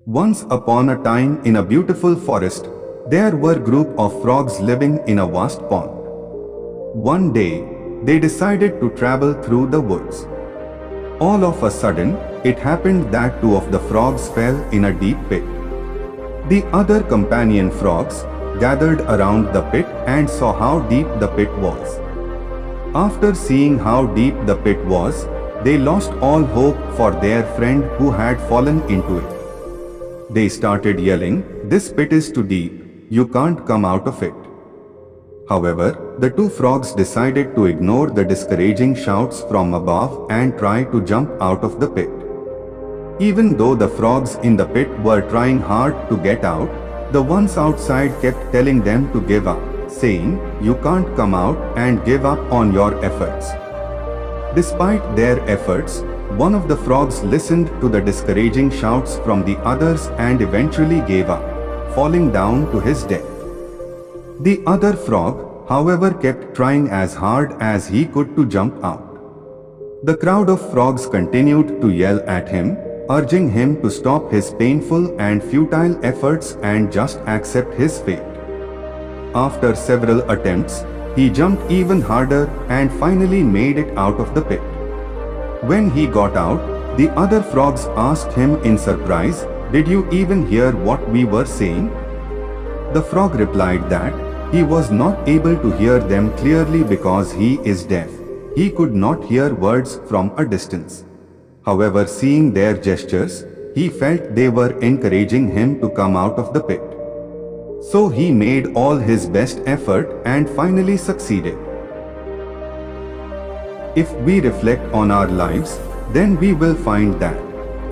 Once upon a time in a beautiful forest, there were a group of frogs living in a vast pond. One day, they decided to travel through the woods. All of a sudden, it happened that two of the frogs fell in a deep pit. The other companion frogs gathered around the pit and saw how deep the pit was. After seeing how deep the pit was, they lost all hope for their friend who had fallen into it. They started yelling, "This pit is too deep, you can't come out of it." However, the two frogs decided to ignore the discouraging shouts from above and try to jump out of the pit. Even though the frogs in the pit were trying hard to get out, the ones outside kept telling them to give up, saying, "You can't come out and give up on your efforts." Despite their efforts, one of the frogs listened to the discouraging shouts from the others and eventually gave up, falling down to his death. The other frog, however, kept trying as hard as he could to jump out. The crowd of frogs continued to yell at him, urging him to stop his painful and futile efforts and just accept his fate. After several attempts, he jumped even harder and finally made it out of the pit. When he got out, the other frogs asked him in surprise, "Did you even hear what we were saying?" The frog replied that he was not able to hear them clearly because he is deaf. He could not hear words from a distance. However, seeing their gestures, he felt they were encouraging him to come out of the pit. So he made all his best effort and finally succeeded. If we reflect on our lives, then we will find that,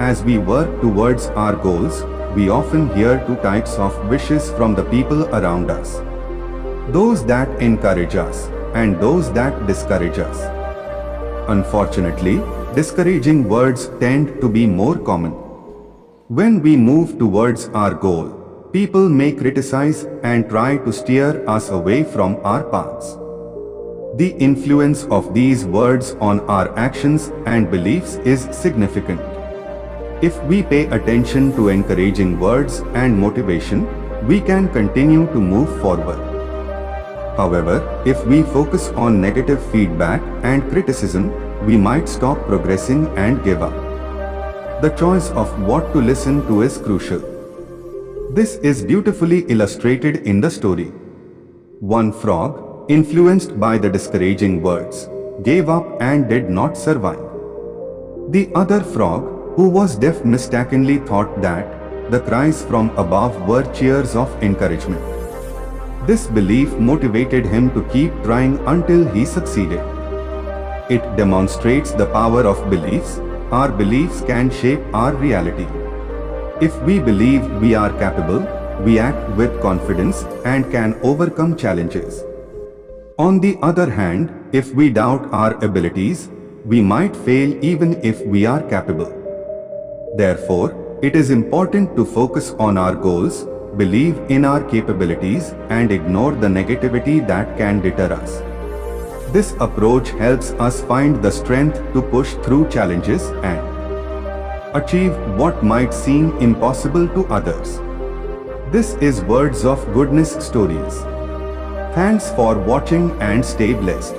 as we work towards our goals, we often hear two types of wishes from the people around us. Those that encourage us, and those that discourage us. Unfortunately, discouraging words tend to be more common. When we move towards our goal, people may criticize and try to steer us away from our paths. The influence of these words on our actions and beliefs is significant. If we pay attention to encouraging words and motivation, we can continue to move forward. However, if we focus on negative feedback and criticism, we might stop progressing and give up. The choice of what to listen to is crucial. This is beautifully illustrated in the story. One frog, influenced by the discouraging words, gave up and did not survive. The other frog, who was deaf, mistakenly thought that the cries from above were cheers of encouragement. This belief motivated him to keep trying until he succeeded. It demonstrates the power of beliefs. Our beliefs can shape our reality. If we believe we are capable, we act with confidence and can overcome challenges. On the other hand, if we doubt our abilities, we might fail even if we are capable. Therefore, it is important to focus on our goals, believe in our capabilities, and ignore the negativity that can deter us. This approach helps us find the strength to push through challenges and achieve what might seem impossible to others. This is Words of Goodness Stories. Thanks for watching and stay blessed.